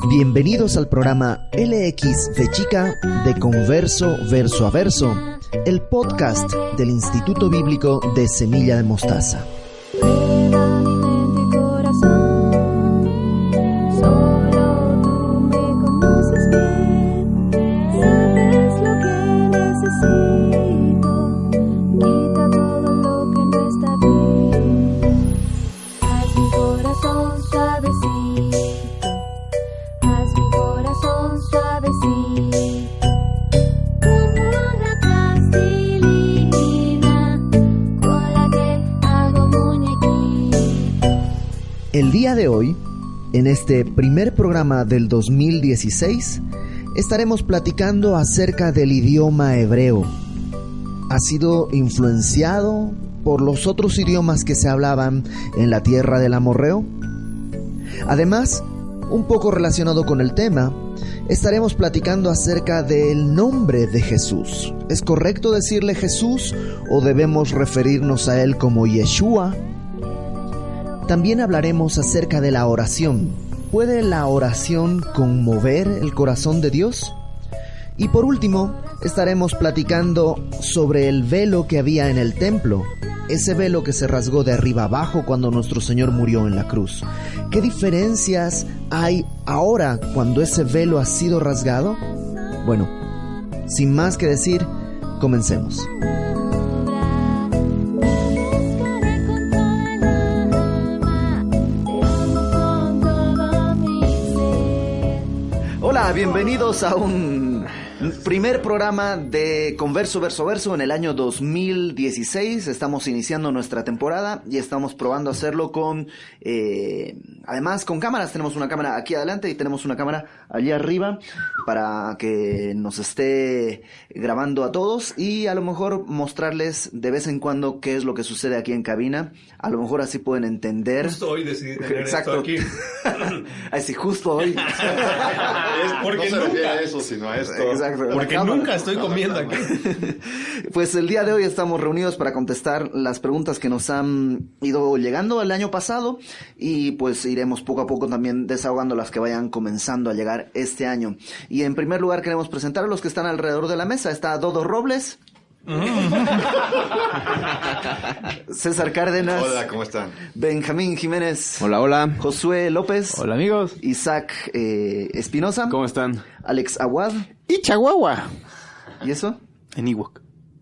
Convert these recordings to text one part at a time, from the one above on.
Bienvenidos al programa LX Fechica de Converso Verso a Verso, el podcast del Instituto Bíblico de Semilla de Mostaza. El día de hoy, en este primer programa del 2016, estaremos platicando acerca del idioma hebreo. Ha sido influenciado por los otros idiomas que se hablaban en la tierra del amorreo. Además, un poco relacionado con el tema, estaremos platicando acerca del nombre de Jesús. ¿Es correcto decirle Jesús o debemos referirnos a él como Yeshua? También hablaremos acerca de la oración. ¿Puede la oración conmover el corazón de Dios? Y por último, estaremos platicando sobre el velo que había en el templo, ese velo que se rasgó de arriba abajo cuando nuestro Señor murió en la cruz. ¿Qué diferencias hay ahora cuando ese velo ha sido rasgado? Bueno, sin más que decir, comencemos. Hola, bienvenidos a un primer programa de Converso Verso a Verso en el año 2016. Estamos iniciando nuestra temporada y estamos probando hacerlo con, además con cámaras. Tenemos una cámara aquí adelante y tenemos una cámara allí arriba para que nos esté grabando a todos y a lo mejor mostrarles de vez en cuando qué es lo que sucede aquí en cabina. A lo mejor así pueden entender. Justo hoy decidí tener Exacto. esto aquí. Así justo hoy. Es porque no se nunca refiere a eso, sino a esto. Exacto. Porque nunca estoy comiendo aquí. Pues el día de hoy estamos reunidos para contestar las preguntas que nos han ido llegando el año pasado y pues iremos poco a poco también desahogando las que vayan comenzando a llegar este año. Y en primer lugar queremos presentar a los que están alrededor de la mesa. Está Dodo Robles. César Cárdenas. Hola, ¿cómo están? Benjamín Jiménez. Hola, hola. Josué López. Hola, amigos. Isaac Espinosa. ¿Cómo están? Alex Aguad. Y Chihuahua. ¿Y eso? En Ewok.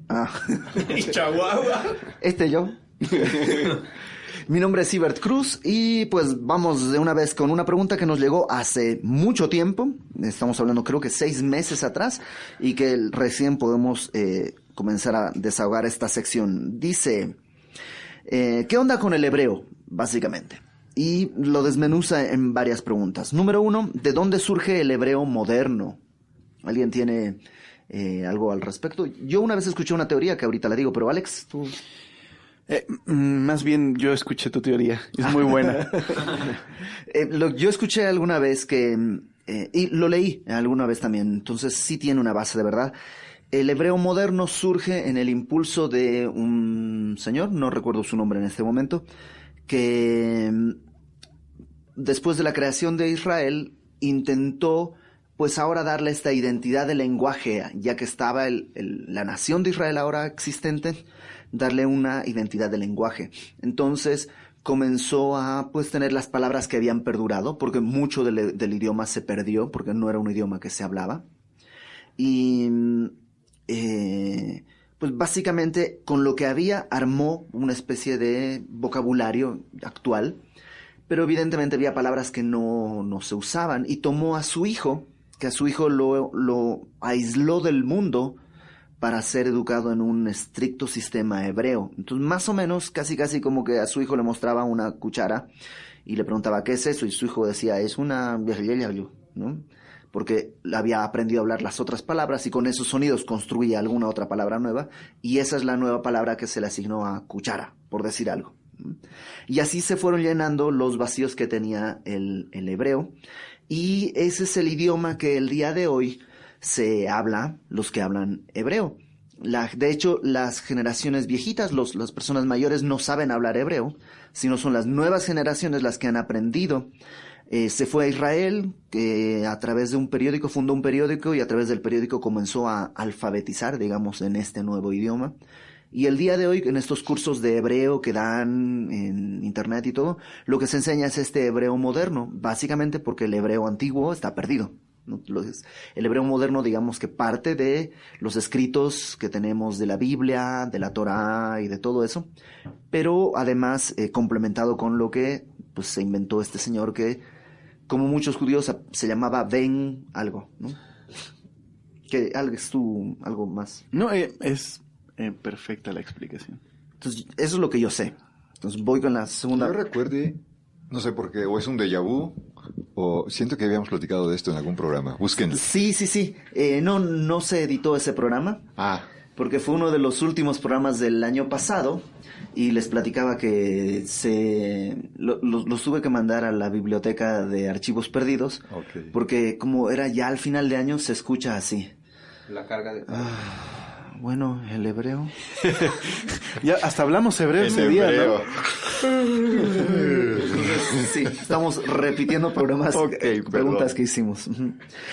Ah. Y Chihuahua. Yo. Mi nombre es Ibert Cruz y pues vamos de una vez con una pregunta que nos llegó hace mucho tiempo. Estamos hablando creo que 6 meses atrás y que recién podemos comenzar a desahogar esta sección. Dice, ¿qué onda con el hebreo? Básicamente. Y lo desmenuza en varias preguntas. Número 1, ¿de dónde surge el hebreo moderno? ¿Alguien tiene algo al respecto? Yo una vez escuché una teoría que ahorita la digo, pero Alex, tú... Más bien yo escuché tu teoría. Es muy buena. Yo escuché alguna vez que... y lo leí alguna vez también. Entonces sí tiene una base de verdad. El hebreo moderno surge en el impulso de un señor, no recuerdo su nombre en este momento, que después de la creación de Israel intentó pues ahora darle esta identidad de lenguaje, ya que estaba la nación de Israel ahora existente, darle una identidad de lenguaje. Entonces comenzó a pues tener las palabras que habían perdurado, porque mucho del idioma se perdió, porque no era un idioma que se hablaba. Y pues básicamente con lo que había armó una especie de vocabulario actual, pero evidentemente había palabras que no se usaban y tomó a su hijo, que a su hijo lo aisló del mundo para ser educado en un estricto sistema hebreo. Entonces más o menos casi como que a su hijo le mostraba una cuchara y le preguntaba ¿qué es eso? Y su hijo decía es una... ¿no? Porque había aprendido a hablar las otras palabras y con esos sonidos construía alguna otra palabra nueva y esa es la nueva palabra que se le asignó a cuchara, por decir algo. Y así se fueron llenando los vacíos que tenía el hebreo y ese es el idioma que el día de hoy se habla, los que hablan hebreo. De hecho, las generaciones viejitas, las personas mayores no saben hablar hebreo, sino son las nuevas generaciones las que han aprendido Se fue a Israel, que a través de un periódico, fundó un periódico y a través del periódico comenzó a alfabetizar, digamos, en este nuevo idioma. Y el día de hoy, en estos cursos de hebreo que dan en internet y todo, lo que se enseña es este hebreo moderno, básicamente porque el hebreo antiguo está perdido, ¿no? El hebreo moderno, digamos que parte de los escritos que tenemos de la Biblia, de la Torá y de todo eso, pero además complementado con lo que pues se inventó este señor que, como muchos judíos, se llamaba Ben algo, ¿no? Que algo más. No, es perfecta la explicación. Entonces, eso es lo que yo sé. Entonces voy con la segunda. Yo recuerde, no sé por qué, o es un déjà vu, o siento que habíamos platicado de esto en algún programa. Búsquenlo. Sí. No se editó ese programa. Porque fue uno de los últimos programas del año pasado y les platicaba que los tuve que mandar a la biblioteca de archivos perdidos. Okay. Porque como era ya al final de año se escucha así. La carga de... Bueno, el hebreo. Ya hasta hablamos hebreo ese día, ¿no? Sí, estamos repitiendo programas, preguntas que hicimos.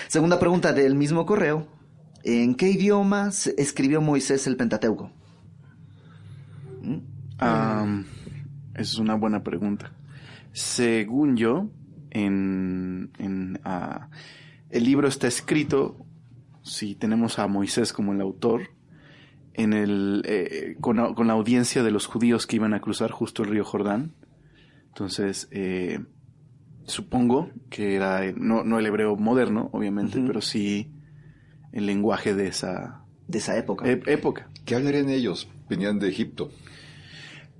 Segunda pregunta del mismo correo. ¿En qué idioma escribió Moisés el Pentateuco? Esa es una buena pregunta. Según yo, el libro está escrito, si tenemos a Moisés como el autor, con la audiencia de los judíos que iban a cruzar justo el río Jordán. Entonces, supongo que era no el hebreo moderno, obviamente, pero sí el lenguaje de esa época. ¿Qué hablarían ellos? Venían de Egipto.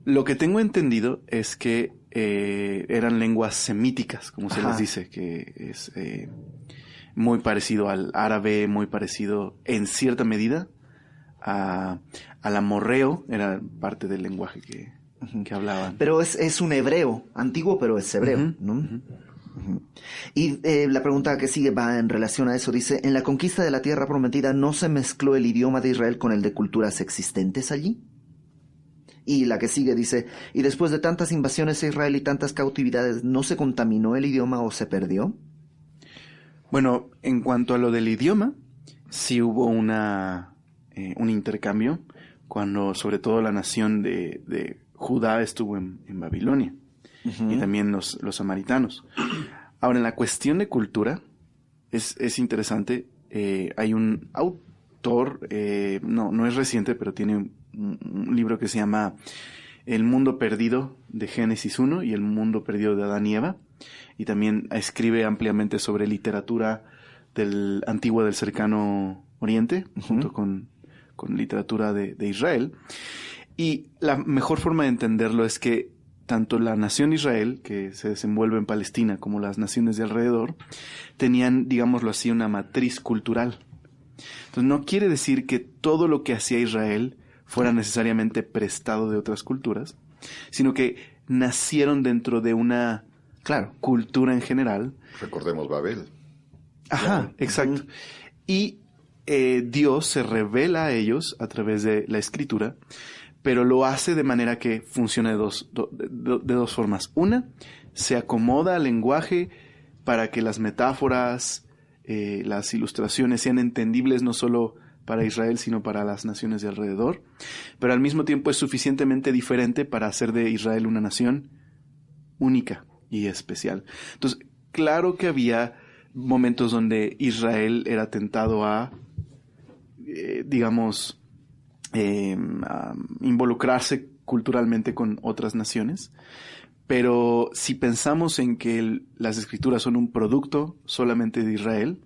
Lo que tengo entendido es que eran lenguas semíticas, como se les dice, que es muy parecido al árabe, muy parecido en cierta medida al amorreo, era parte del lenguaje que hablaban. Pero es un hebreo, antiguo, pero es hebreo, ¿no? Y la pregunta que sigue va en relación a eso. Dice, ¿en la conquista de la tierra prometida no se mezcló el idioma de Israel con el de culturas existentes allí? Y la que sigue dice, ¿y después de tantas invasiones a Israel y tantas cautividades, no se contaminó el idioma o se perdió? Bueno, en cuanto a lo del idioma, sí hubo un intercambio cuando sobre todo la nación de Judá estuvo en Babilonia. Y también los samaritanos. Ahora, en la cuestión de cultura, es interesante. Hay un autor, no es reciente, pero tiene un libro que se llama El mundo perdido de Génesis 1 y El mundo perdido de Adán y Eva. Y también escribe ampliamente sobre literatura del antiguo del cercano Oriente, junto con literatura de Israel. Y la mejor forma de entenderlo es que tanto la nación Israel, que se desenvuelve en Palestina, como las naciones de alrededor, tenían, digámoslo así, una matriz cultural. Entonces no quiere decir que todo lo que hacía Israel fuera necesariamente prestado de otras culturas, sino que nacieron dentro de una, cultura en general. Recordemos Babel. Ajá, exacto. Y Dios se revela a ellos a través de la escritura, pero lo hace de manera que funciona de dos formas. Una, se acomoda al lenguaje para que las metáforas, las ilustraciones sean entendibles no solo para Israel, sino para las naciones de alrededor. Pero al mismo tiempo es suficientemente diferente para hacer de Israel una nación única y especial. Entonces, claro que había momentos donde Israel era tentado a, a involucrarse culturalmente con otras naciones, pero si pensamos en que las escrituras son un producto solamente de Israel,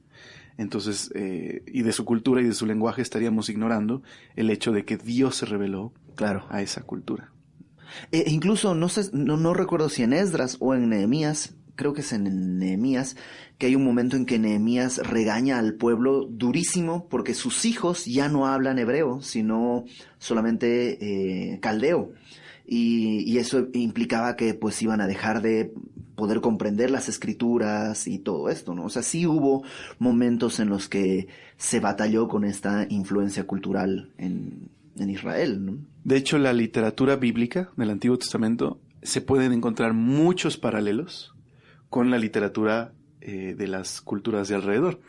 entonces, y de su cultura y de su lenguaje, estaríamos ignorando el hecho de que Dios se reveló a esa cultura. Incluso, no recuerdo si en Esdras o en Nehemías, creo que es en Nehemías, que hay un momento en que Nehemías regaña al pueblo durísimo porque sus hijos ya no hablan hebreo, sino solamente caldeo. Y eso implicaba que pues iban a dejar de poder comprender las escrituras y todo esto, ¿no? O sea, sí hubo momentos en los que se batalló con esta influencia cultural en Israel, ¿no? De hecho, la literatura bíblica del Antiguo Testamento se pueden encontrar muchos paralelos con la literatura de las culturas de alrededor.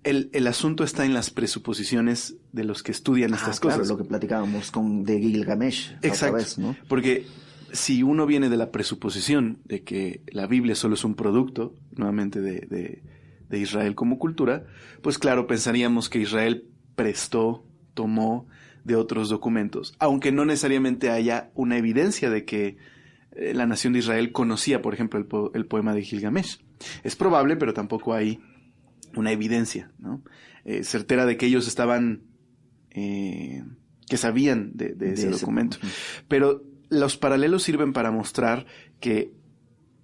El asunto está en las presuposiciones de los que estudian estas cosas. Claro, lo que platicábamos de Gilgamesh. Exacto, otra vez, ¿no? porque si uno viene de la presuposición de que la Biblia solo es un producto, nuevamente, de Israel como cultura, pues claro, pensaríamos que Israel tomó de otros documentos, aunque no necesariamente haya una evidencia de que la nación de Israel conocía, por ejemplo, el poema de Gilgamesh. Es probable, pero tampoco hay una evidencia, ¿no? Certera de que ellos estaban, que sabían de ese documento. Pero los paralelos sirven para mostrar que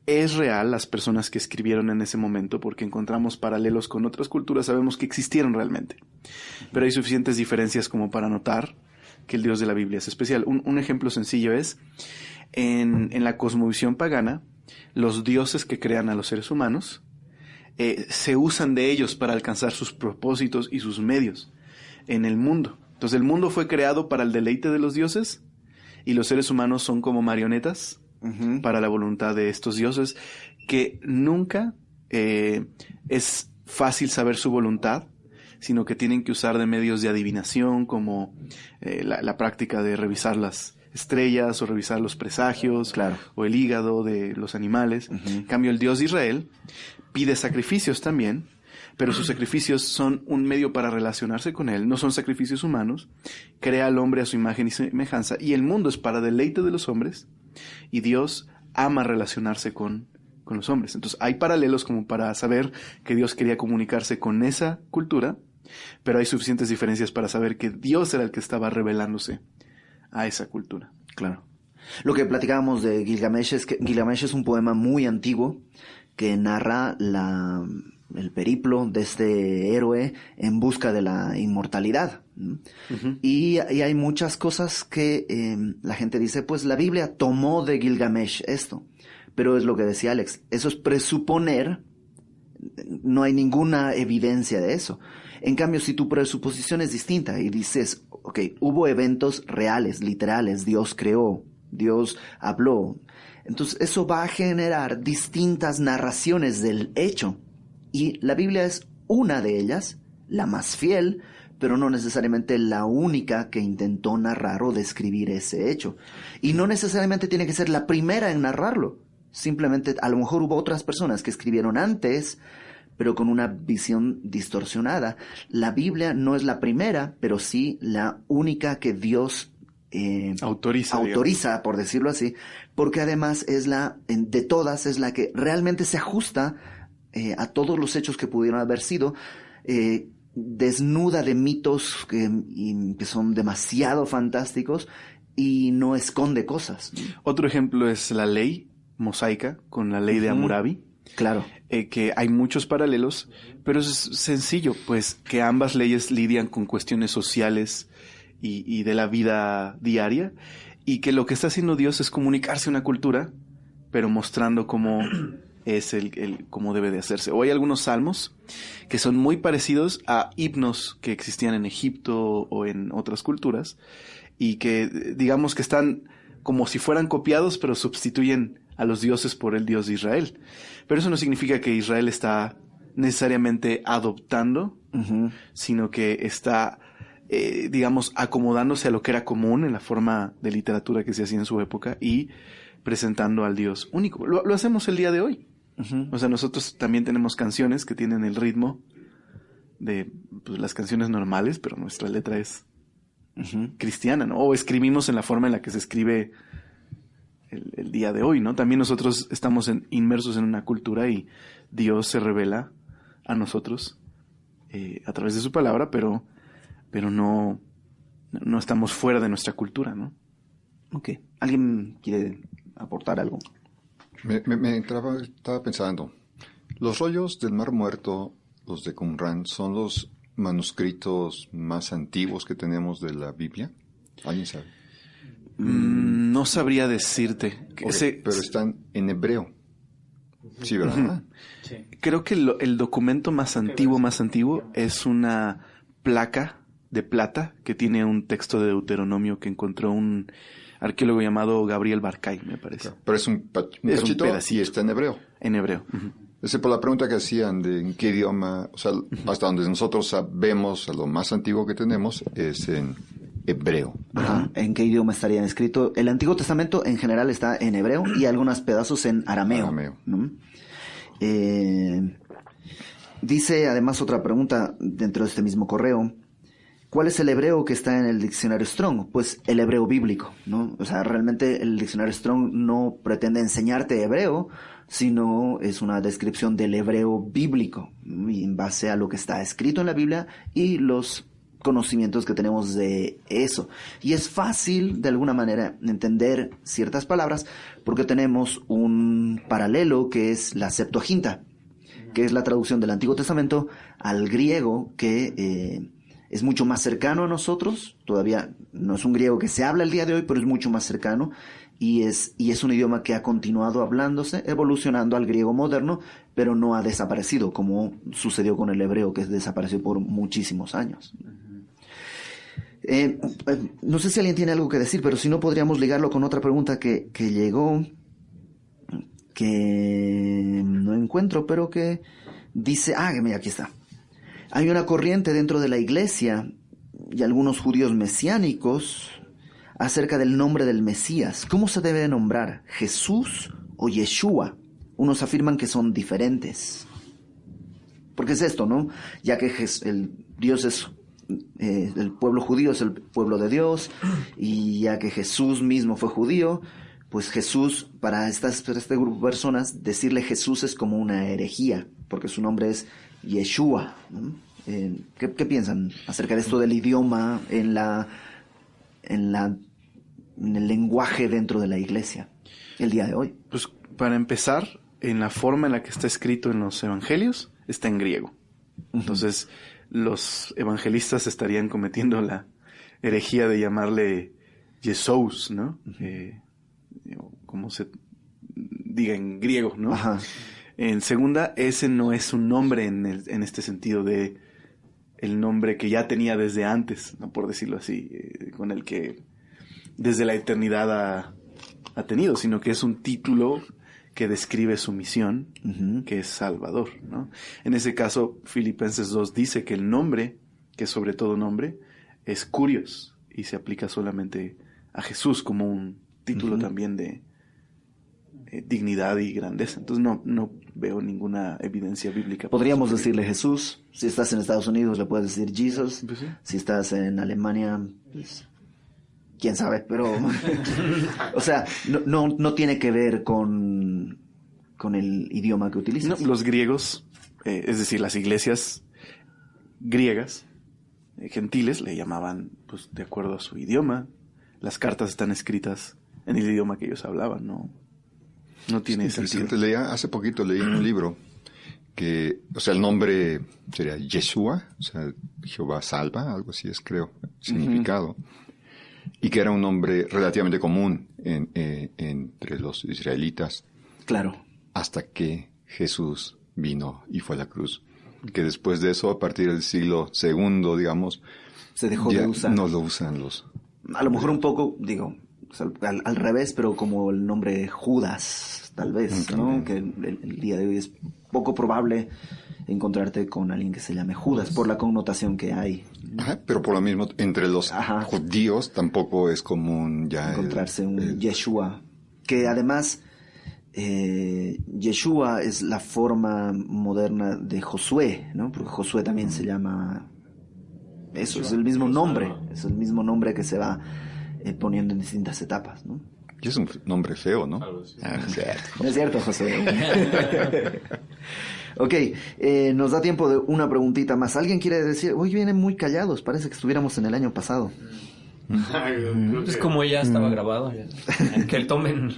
es real las personas que escribieron en ese momento, porque encontramos paralelos con otras culturas, sabemos que existieron realmente. Pero hay suficientes diferencias como para notar que el Dios de la Biblia es especial. Un ejemplo sencillo es, en la cosmovisión pagana, los dioses que crean a los seres humanos se usan de ellos para alcanzar sus propósitos y sus medios en el mundo. Entonces el mundo fue creado para el deleite de los dioses y los seres humanos son como marionetas para la voluntad de estos dioses, que nunca es fácil saber su voluntad, sino que tienen que usar de medios de adivinación, como la práctica de revisar las estrellas o revisar los presagios, claro, o el hígado de los animales. En cambio, el Dios de Israel pide sacrificios también, pero sus sacrificios son un medio para relacionarse con él, no son sacrificios humanos. Crea al hombre a su imagen y semejanza, y el mundo es para deleite de los hombres, y Dios ama relacionarse con los hombres. Entonces hay paralelos como para saber que Dios quería comunicarse con esa cultura, pero hay suficientes diferencias para saber que Dios era el que estaba revelándose a esa cultura. Claro. Lo que platicábamos de Gilgamesh es que Gilgamesh es un poema muy antiguo que narra el periplo de este héroe en busca de la inmortalidad. Y hay muchas cosas que la gente dice, pues la Biblia tomó de Gilgamesh esto. Pero es lo que decía Alex, eso es presuponer, no hay ninguna evidencia de eso. En cambio, si tu presuposición es distinta y dices, ok, hubo eventos reales, literales, Dios creó, Dios habló, entonces eso va a generar distintas narraciones del hecho. Y la Biblia es una de ellas, la más fiel, pero no necesariamente la única que intentó narrar o describir ese hecho. Y no necesariamente tiene que ser la primera en narrarlo. Simplemente a lo mejor hubo otras personas que escribieron antes, pero con una visión distorsionada. La Biblia no es la primera, pero sí la única que Dios autoriza, por decirlo así, porque además es de todas, es la que realmente se ajusta a todos los hechos que pudieron haber sido, desnuda de mitos que son demasiado fantásticos y no esconde cosas. Otro ejemplo es la ley mosaica con la ley de Hammurabi. Claro. Que hay muchos paralelos, pero es sencillo, pues, que ambas leyes lidian con cuestiones sociales y de la vida diaria, y que lo que está haciendo Dios es comunicarse a una cultura, pero mostrando cómo es cómo debe de hacerse. O hay algunos salmos que son muy parecidos a himnos que existían en Egipto o en otras culturas, y que digamos que están como si fueran copiados, pero sustituyen a los dioses por el Dios de Israel. Pero eso no significa que Israel está necesariamente adoptando, sino que está, digamos, acomodándose a lo que era común en la forma de literatura que se hacía en su época y presentando al Dios único. Lo hacemos el día de hoy. O sea, nosotros también tenemos canciones que tienen el ritmo de pues, las canciones normales, pero nuestra letra es cristiana, ¿no? O escribimos en la forma en la que se escribe el día de hoy, ¿no? También nosotros estamos inmersos en una cultura y Dios se revela a nosotros a través de su palabra, pero no estamos fuera de nuestra cultura, ¿no? Ok. ¿Alguien quiere aportar algo? Estaba pensando, los rollos del Mar Muerto, los de Qumran, ¿son los manuscritos más antiguos que tenemos de la Biblia? ¿Alguien sabe? No sabría decirte. Pero están en hebreo. Sí, ¿verdad? Sí. Creo que el documento más antiguo es una placa de plata que tiene un texto de Deuteronomio que encontró un arqueólogo llamado Gabriel Barkay, me parece. Pero es un cachito pedacito. y está en hebreo. En hebreo. Esa por la pregunta que hacían de en qué idioma, o sea, hasta donde nosotros sabemos, lo más antiguo que tenemos es en hebreo. Ajá. ¿En qué idioma estarían escrito? El Antiguo Testamento en general está en hebreo y algunos pedazos en arameo. ¿No? Dice además otra pregunta dentro de este mismo correo. ¿Cuál es el hebreo que está en el diccionario Strong? Pues el hebreo bíblico, ¿no? O sea, realmente el diccionario Strong no pretende enseñarte hebreo, sino es una descripción del hebreo bíblico, y en base a lo que está escrito en la Biblia y los conocimientos que tenemos de eso. Y es fácil, de alguna manera, entender ciertas palabras porque tenemos un paralelo que es la Septuaginta, que es la traducción del Antiguo Testamento al griego que es mucho más cercano a nosotros. Todavía no es un griego que se habla el día de hoy, pero es mucho más cercano y es un idioma que ha continuado hablándose, evolucionando al griego moderno, pero no ha desaparecido como sucedió con el hebreo, que desapareció por muchísimos años. No sé si alguien tiene algo que decir, pero si no podríamos ligarlo con otra pregunta que llegó, que no encuentro, pero que dice, mira, aquí está. Hay una corriente dentro de la iglesia y algunos judíos mesiánicos acerca del nombre del Mesías. ¿Cómo se debe nombrar? ¿Jesús o Yeshua? Unos afirman que son diferentes. Porque es esto, ¿no? Ya que el Dios es el pueblo judío es el pueblo de Dios, y ya que Jesús mismo fue judío, pues Jesús, para este grupo de personas, decirle Jesús es como una herejía, porque su nombre es Yeshua, ¿no? ¿Qué piensan acerca de esto del idioma en el lenguaje dentro de la iglesia el día de hoy? Pues para empezar, en la forma en la que está escrito en los evangelios, está en griego. Entonces, los evangelistas estarían cometiendo la herejía de llamarle Jesús, ¿no? Como se diga en griego, ¿no? Ajá. En segunda, ese no es un nombre en este sentido de el nombre que ya tenía desde antes, ¿no? Por decirlo así, con el que desde la eternidad ha tenido, sino que es un título que describe su misión, que es Salvador, ¿no? En ese caso, Filipenses 2 dice que el nombre, que es sobre todo nombre, es Kurios, y se aplica solamente a Jesús como un título también de dignidad y grandeza. Entonces no veo ninguna evidencia bíblica. Podríamos decirle Jesús. Si estás en Estados Unidos le puedes decir Jesus. Pues sí. Si estás en Alemania, pues, quién sabe, pero o sea, no tiene que ver con el idioma que utilizas. No, los griegos, es decir, las iglesias griegas, gentiles, le llamaban pues de acuerdo a su idioma. Las cartas están escritas en el idioma que ellos hablaban, no tiene sentido. Hace poquito leí en un libro que, o sea, el nombre sería Yeshua, o sea, Jehová salva, algo así es, creo, significado, y que era un nombre relativamente común entre los israelitas. Claro. Hasta que Jesús vino y fue a la cruz. Que después de eso, a partir del siglo II, digamos, se dejó de usar. No lo usan los... A lo mejor un poco, digo, al revés, pero como el nombre Judas, tal vez, ¿no? Que el día de hoy es poco probable encontrarte con alguien que se llame Judas por la connotación que hay. Ajá, pero por lo mismo, entre los judíos tampoco es común ya encontrarse un Yeshua, que además Yeshua es la forma moderna de Josué, ¿no? Porque Josué también se llama eso, es el mismo nombre, que se va poniendo en distintas etapas, ¿no? Y es un nombre feo, ¿no? No es cierto, Josué. Ok, nos da tiempo de una preguntita más. ¿Alguien quiere decir? Hoy vienen muy callados, parece que estuviéramos en el año pasado. Es como ya estaba grabado. Que tomen.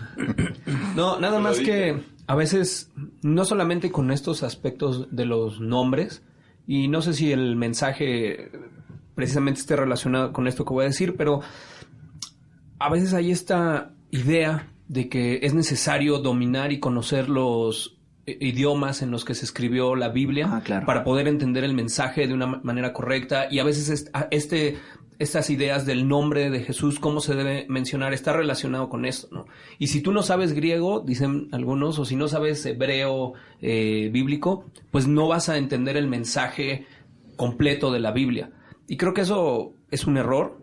No, nada más que a veces, no solamente con estos aspectos de los nombres, y no sé si el mensaje precisamente esté relacionado con esto que voy a decir, pero a veces hay esta idea de que es necesario dominar y conocer los idiomas en los que se escribió la Biblia claro, para poder entender el mensaje de una manera correcta, y a veces estas ideas del nombre de Jesús, cómo se debe mencionar, está relacionado con esto, ¿no? Y si tú no sabes griego, dicen algunos, o si no sabes hebreo bíblico, pues no vas a entender el mensaje completo de la Biblia. Y creo que eso es un error.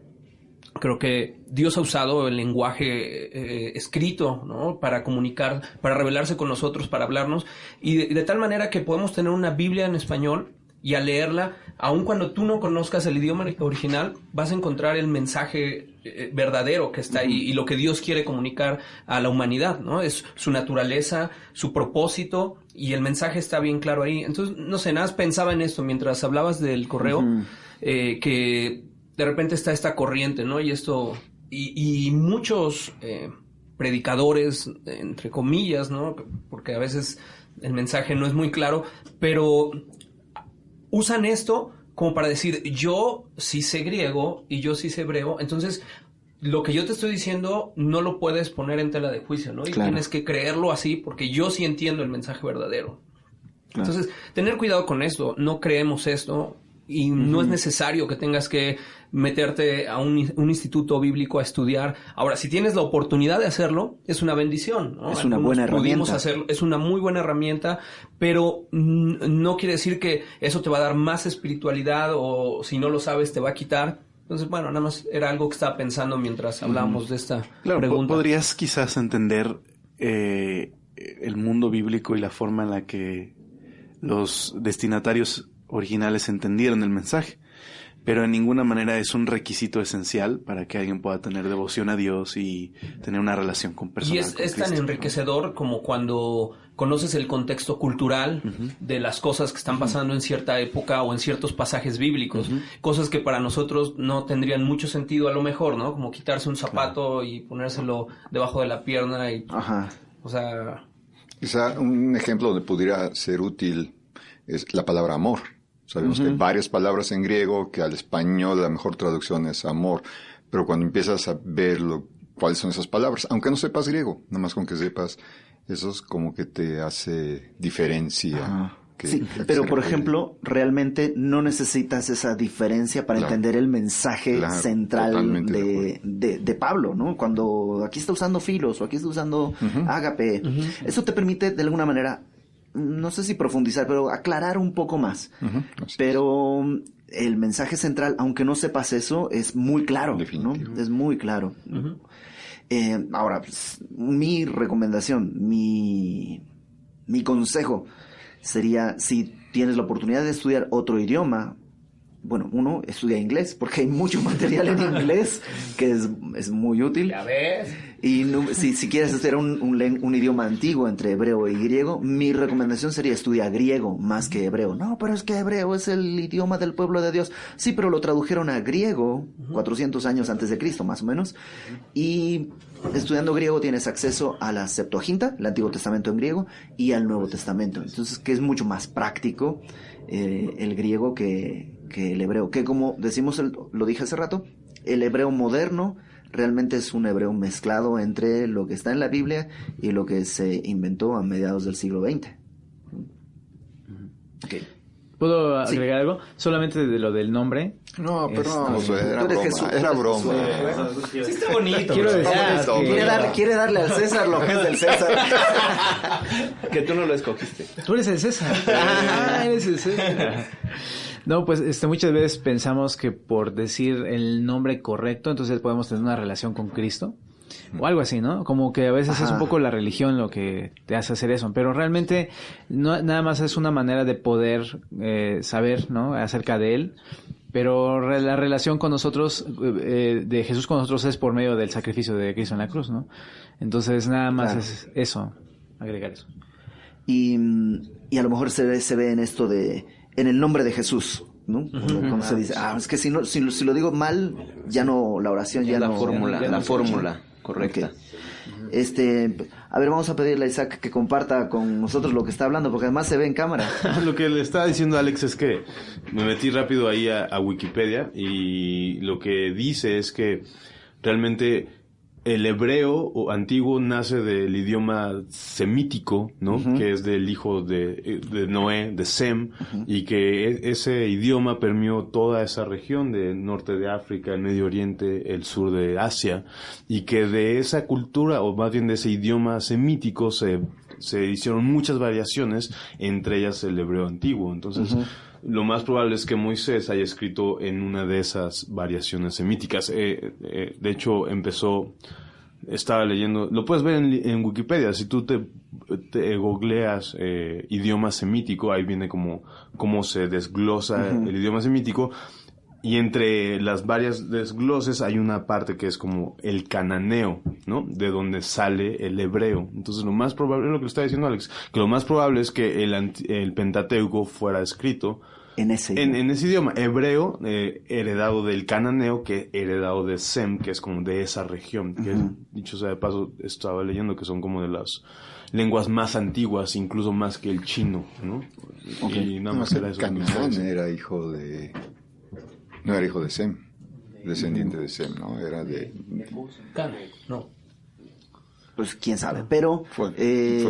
Creo que Dios ha usado el lenguaje escrito, ¿no? Para comunicar, para revelarse con nosotros, para hablarnos, y de tal manera que podemos tener una Biblia en español, y al leerla, aun cuando tú no conozcas el idioma original, vas a encontrar el mensaje verdadero que está ahí y lo que Dios quiere comunicar a la humanidad, ¿no? Es su naturaleza, su propósito, y el mensaje está bien claro ahí. Entonces, no sé, nada más pensaba en esto mientras hablabas del correo, que de repente está esta corriente, ¿no? Y esto, y muchos predicadores, entre comillas, ¿no? Porque a veces el mensaje no es muy claro, pero usan esto como para decir, yo sí sé griego y yo sí sé hebreo, entonces lo que yo te estoy diciendo no lo puedes poner en tela de juicio, ¿no? Y tienes que creerlo así porque yo sí entiendo el mensaje verdadero. Claro. Entonces, tener cuidado con esto, no creemos esto y no es necesario que tengas que meterte a un instituto bíblico a estudiar. Ahora, si tienes la oportunidad de hacerlo, es una bendición, ¿no? Es una buena herramienta. Hacerlo, es una muy buena herramienta, pero no quiere decir que eso te va a dar más espiritualidad o si no lo sabes te va a quitar. Entonces, bueno, nada más era algo que estaba pensando mientras hablábamos de esta pregunta. Podrías quizás entender el mundo bíblico y la forma en la que los destinatarios originales entendieron el mensaje, pero en ninguna manera es un requisito esencial para que alguien pueda tener devoción a Dios y tener una relación con personas. Y es tan enriquecedor, ¿no? Como cuando conoces el contexto cultural de las cosas que están pasando en cierta época o en ciertos pasajes bíblicos, cosas que para nosotros no tendrían mucho sentido a lo mejor, ¿no? Como quitarse un zapato y ponérselo debajo de la pierna y, o sea... Quizá un ejemplo donde pudiera ser útil es la palabra amor. Sabemos que hay varias palabras en griego que al español la mejor traducción es amor, pero cuando empiezas a ver cuáles son esas palabras, aunque no sepas griego, nada más con que sepas, eso es como que te hace diferencia. Sí, pero por ejemplo, realmente no necesitas esa diferencia para entender el mensaje central de Pablo, ¿no? Cuando aquí está usando filos o aquí está usando ágape, eso te permite de alguna manera, no sé si profundizar, pero aclarar un poco más. Pero el mensaje central, aunque no sepas eso, es muy claro, ¿no? Es muy claro. Ahora, pues, mi recomendación, mi consejo sería, si tienes la oportunidad de estudiar otro idioma, bueno, uno, estudia inglés, porque hay mucho material en inglés que es muy útil. ¿Ya ves? Y si quieres estudiar un idioma antiguo entre hebreo y griego, mi recomendación sería estudiar griego más que hebreo. No, pero es que hebreo es el idioma del pueblo de Dios. Sí, pero lo tradujeron a griego 400 años antes de Cristo, más o menos. Y estudiando griego tienes acceso a la Septuaginta, el Antiguo Testamento en griego, y al Nuevo Testamento. Entonces, que es mucho más práctico el griego que el hebreo. Que como decimos, lo dije hace rato, el hebreo moderno realmente es un hebreo mezclado entre lo que está en la Biblia y lo que se inventó a mediados del siglo XX. Okay. ¿Puedo agregar algo? Solamente de lo del nombre. No, pero era broma. Sí, está bonito. Quiero decir, quiere darle al César lo que es del César. Que tú no lo escogiste. Tú eres el César. Eres el César. No, pues muchas veces pensamos que por decir el nombre correcto, entonces podemos tener una relación con Cristo. O algo así, ¿no? Como que a veces es un poco la religión lo que te hace hacer eso. Pero realmente no, nada más es una manera de poder saber, ¿no? Acerca de Él. Pero la relación con nosotros, de Jesús con nosotros, es por medio del sacrificio de Cristo en la cruz, ¿no? Entonces nada más es eso, agregar eso. Y a lo mejor se ve en esto en el nombre de Jesús, ¿no? Cuando se dice, es que si lo digo mal, ya no, la oración ya no... La fórmula correcta. Okay. A ver, vamos a pedirle a Isaac que comparta con nosotros lo que está hablando, porque además se ve en cámara. Lo que le estaba diciendo a Alex es que me metí rápido ahí a Wikipedia y lo que dice es que realmente el hebreo o antiguo nace del idioma semítico, ¿no? Que es del hijo de Noé, de Sem, y que ese idioma permeó toda esa región del norte de África, el Medio Oriente, el sur de Asia, y que de esa cultura, o más bien de ese idioma semítico, se hicieron muchas variaciones, entre ellas el hebreo antiguo. Entonces, lo más probable es que Moisés haya escrito en una de esas variaciones semíticas. De hecho, estaba leyendo, lo puedes ver en Wikipedia, si tú te googleas idioma semítico, ahí viene cómo se desglosa el idioma semítico, y entre las varias desgloses hay una parte que es como el cananeo, ¿no? De donde sale el hebreo. Entonces lo más probable, es lo que está diciendo Alex, que lo más probable es que el Pentateuco fuera escrito en ese idioma hebreo, heredado del cananeo, que heredado de Sem, que es como de esa región, que dicho sea de paso, estaba leyendo que son como de las lenguas más antiguas, incluso más que el chino, ¿no? Y nada más era eso. Canaán no era hijo de Sem, descendiente de Sem, ¿no? Era de... No. Pues quién sabe, pero... Fue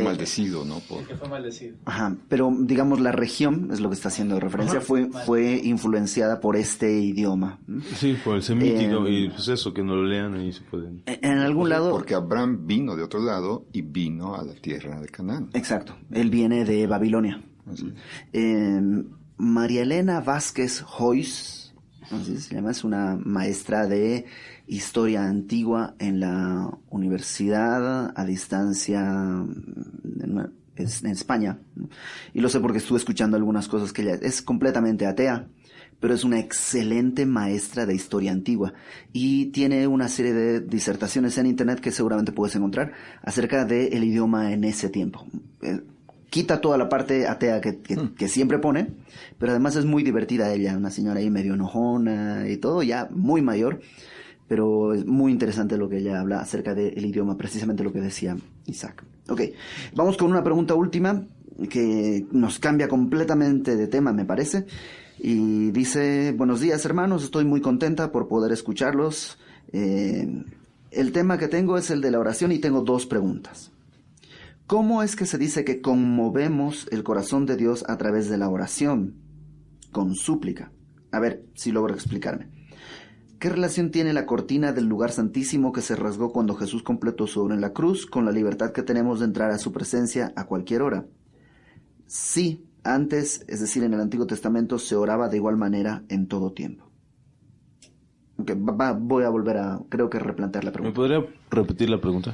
maldecido, ¿no? Que fue maldecido. Ajá, pero digamos la región, es lo que está haciendo referencia, fue influenciada por este idioma. Sí, por el semítico, y pues eso, que no lo lean ahí se pueden... En algún lado... Porque Abraham vino de otro lado y vino a la tierra de Canaán. Exacto, él viene de Babilonia. María Elena Vázquez Joyce, así se llama, es una maestra de historia antigua en la universidad a distancia en España, y lo sé porque estuve escuchando algunas cosas que ella es completamente atea, pero es una excelente maestra de historia antigua y tiene una serie de disertaciones en internet que seguramente puedes encontrar acerca del idioma en ese tiempo. Quita toda la parte atea que siempre pone, pero además es muy divertida ella, una señora ahí medio enojona y todo, ya muy mayor, pero es muy interesante lo que ella habla acerca del idioma, precisamente lo que decía Isaac. Ok, vamos con una pregunta última que nos cambia completamente de tema, me parece, y dice: buenos días hermanos, estoy muy contenta por poder escucharlos. El tema que tengo es el de la oración y tengo 2 preguntas. ¿Cómo es que se dice que conmovemos el corazón de Dios a través de la oración? Con súplica. A ver si logro explicarme. ¿Qué relación tiene la cortina del lugar santísimo que se rasgó cuando Jesús completó su obra en la cruz con la libertad que tenemos de entrar a su presencia a cualquier hora? Sí, antes, es decir, en el Antiguo Testamento, se oraba de igual manera en todo tiempo. Okay, voy a volver a, creo que replantear la pregunta. ¿Me podría repetir la pregunta?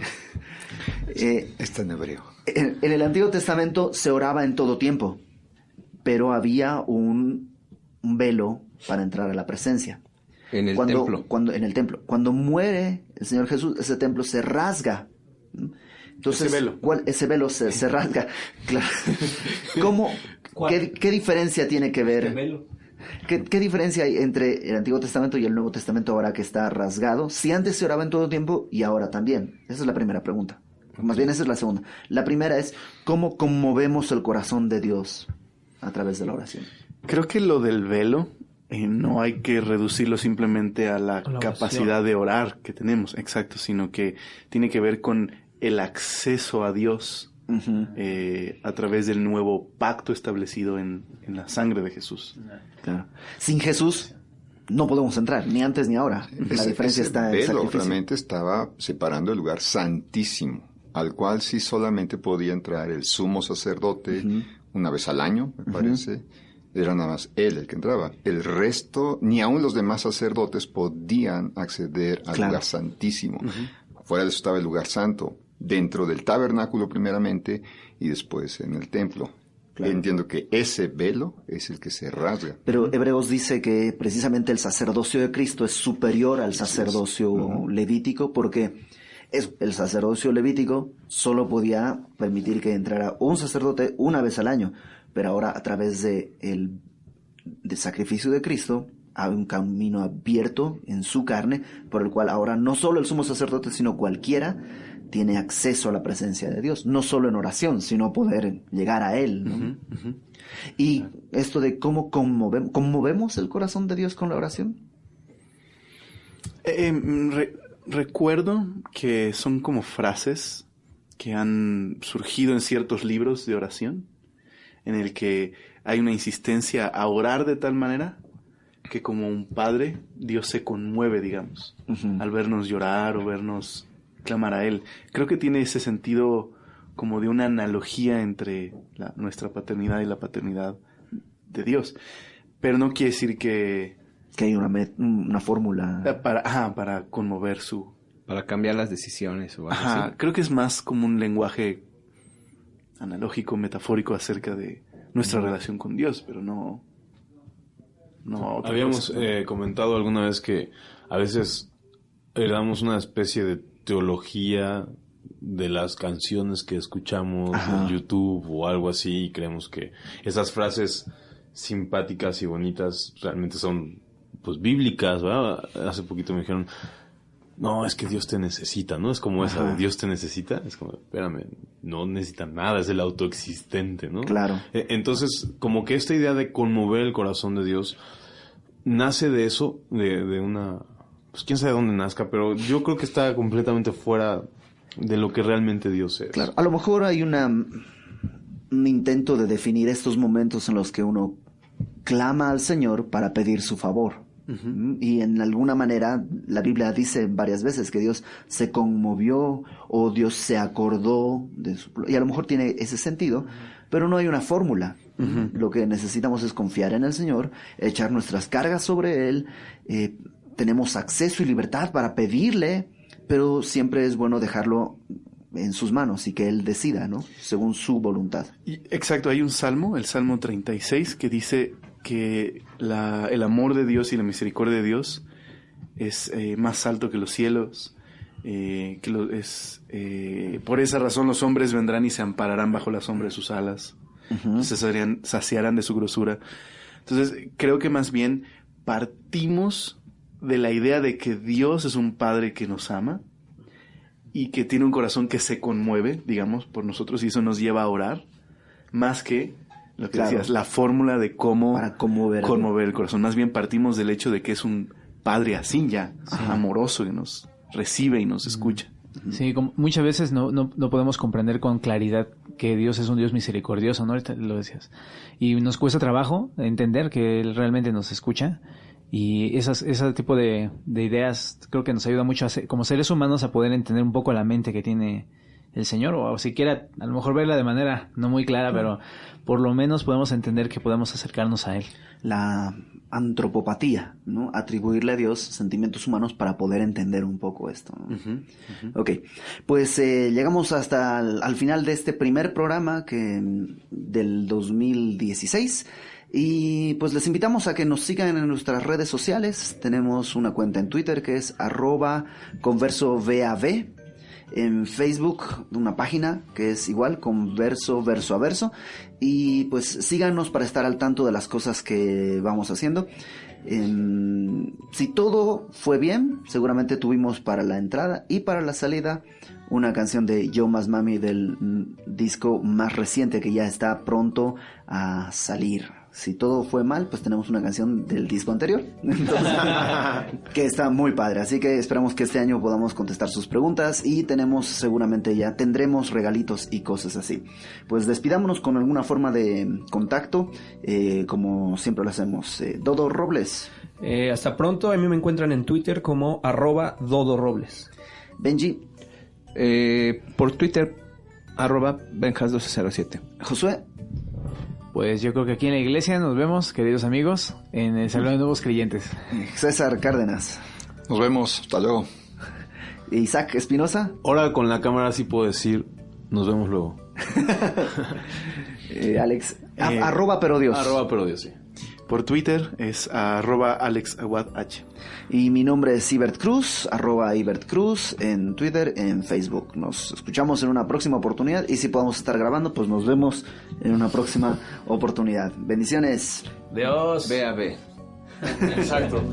Está en hebreo. En el Antiguo Testamento se oraba en todo tiempo, pero había un velo para entrar a la presencia. En el templo. En el templo. Cuando muere el Señor Jesús, ese templo se rasga. Entonces, ese velo se rasga. Claro. ¿Qué diferencia tiene que ver? ¿Qué diferencia hay entre el Antiguo Testamento y el Nuevo Testamento ahora que está rasgado? Si antes se oraba en todo tiempo y ahora también. Esa es la primera pregunta. Más bien esa es la segunda. La primera es: ¿cómo conmovemos el corazón de Dios a través de la oración? Creo que lo del velo no hay que reducirlo simplemente a la capacidad de orar que tenemos, exacto, sino que tiene que ver con el acceso a Dios a través del nuevo pacto establecido en la sangre de Jesús. Claro. Sin Jesús no podemos entrar, ni antes ni ahora. La diferencia está en el sacrificio. El velo realmente estaba separando el lugar santísimo, al cual sí solamente podía entrar el sumo sacerdote una vez al año, me parece. Era nada más él el que entraba. El resto, ni aun los demás sacerdotes podían acceder al lugar santísimo. Fuera de eso estaba el lugar santo, dentro del tabernáculo primeramente y después en el templo. Claro. Entiendo que ese velo es el que se rasga. Pero Hebreos dice que precisamente el sacerdocio de Cristo es superior al sacerdocio levítico, porque el sacerdocio levítico solo podía permitir que entrara un sacerdote una vez al año. Pero ahora, a través del sacrificio de Cristo, hay un camino abierto en su carne, por el cual ahora no solo el sumo sacerdote, sino cualquiera tiene acceso a la presencia de Dios. No solo en oración, sino poder llegar a Él, ¿no? Y esto de cómo conmovemos el corazón de Dios con la oración. recuerdo que son como frases que han surgido en ciertos libros de oración, en el que hay una insistencia a orar de tal manera que como un padre, Dios se conmueve, digamos, al vernos llorar o vernos clamar a Él. Creo que tiene ese sentido como de una analogía entre nuestra paternidad y la paternidad de Dios. Pero no quiere decir que hay una fórmula para conmover su... Para cambiar las decisiones o algo así. Creo que es más como un lenguaje analógico, metafórico acerca de nuestra relación con Dios, pero no habíamos comentado alguna vez que a veces heredamos una especie de teología de las canciones que escuchamos en YouTube o algo así, y creemos que esas frases simpáticas y bonitas realmente son pues bíblicas, ¿verdad? Hace poquito me dijeron, no, es que Dios te necesita, ¿no? Es como esa de Dios te necesita. Es como, espérame, no necesita nada, es el autoexistente, ¿no? Claro. Entonces, como que esta idea de conmover el corazón de Dios nace de eso, de una... Pues quién sabe dónde nazca, pero yo creo que está completamente fuera de lo que realmente Dios es. Claro, a lo mejor hay un intento de definir estos momentos en los que uno clama al Señor para pedir su favor. Y en alguna manera la Biblia dice varias veces que Dios se conmovió o Dios se acordó de su... Y a lo mejor tiene ese sentido, pero no hay una fórmula. Lo que necesitamos es confiar en el Señor, echar nuestras cargas sobre Él. Tenemos acceso y libertad para pedirle, pero siempre es bueno dejarlo en sus manos y que Él decida, ¿no? Según su voluntad. Exacto, hay un salmo, el Salmo 36, que dice que el amor de Dios y la misericordia de Dios es más alto que los cielos, por esa razón los hombres vendrán y se ampararán bajo la sombra de sus alas, se saciarán de su grosura. Entonces creo que más bien partimos de la idea de que Dios es un Padre que nos ama y que tiene un corazón que se conmueve, digamos, por nosotros, y eso nos lleva a orar, más que lo que decías, la fórmula de cómo para conmover el corazón. Más bien partimos del hecho de que es un Padre así ya, amoroso, que nos recibe y nos escucha. Sí, muchas veces no podemos comprender con claridad que Dios es un Dios misericordioso, ¿no? Ahorita lo decías. Y nos cuesta trabajo entender que Él realmente nos escucha. Y ese tipo de ideas creo que nos ayuda mucho como seres humanos a poder entender un poco la mente que tiene el Señor, o siquiera a lo mejor verla de manera no muy clara, pero por lo menos podemos entender que podemos acercarnos a Él. La antropopatía, ¿no? Atribuirle a Dios sentimientos humanos para poder entender un poco esto, ¿no? Ok, pues llegamos hasta al final de este primer programa del 2016. Y pues les invitamos a que nos sigan en nuestras redes sociales. Tenemos una cuenta en Twitter que es @conversovav. En Facebook una página que es igual, Converso Verso a Verso. Y pues síganos para estar al tanto de las cosas que vamos haciendo. Si todo fue bien, seguramente tuvimos para la entrada y para la salida una canción de Yo Más Mami del disco más reciente que ya está pronto a salir. Si todo fue mal, pues tenemos una canción del disco anterior, entonces, que está muy padre. Así que esperamos que este año podamos contestar sus preguntas y tendremos regalitos y cosas así. Pues despidámonos con alguna forma de contacto, como siempre lo hacemos. Dodo Robles. Hasta pronto. A mí me encuentran en Twitter como @DodoRobles. Benji. Por Twitter @Benjas1207. Josué. Pues yo creo que aquí en la iglesia nos vemos, queridos amigos, en el Salón de Nuevos Creyentes. César Cárdenas. Nos vemos, hasta luego. Isaac Espinosa. Ahora con la cámara sí puedo decir, nos vemos luego. Alex, @perodios. @perodios, sí. Por Twitter es @AlexAguadH. Y mi nombre es Ibert Cruz, @Ibert Cruz en Twitter, en Facebook. Nos escuchamos en una próxima oportunidad y si podemos estar grabando, pues nos vemos en una próxima oportunidad. Bendiciones. Dios. BAB. Exacto.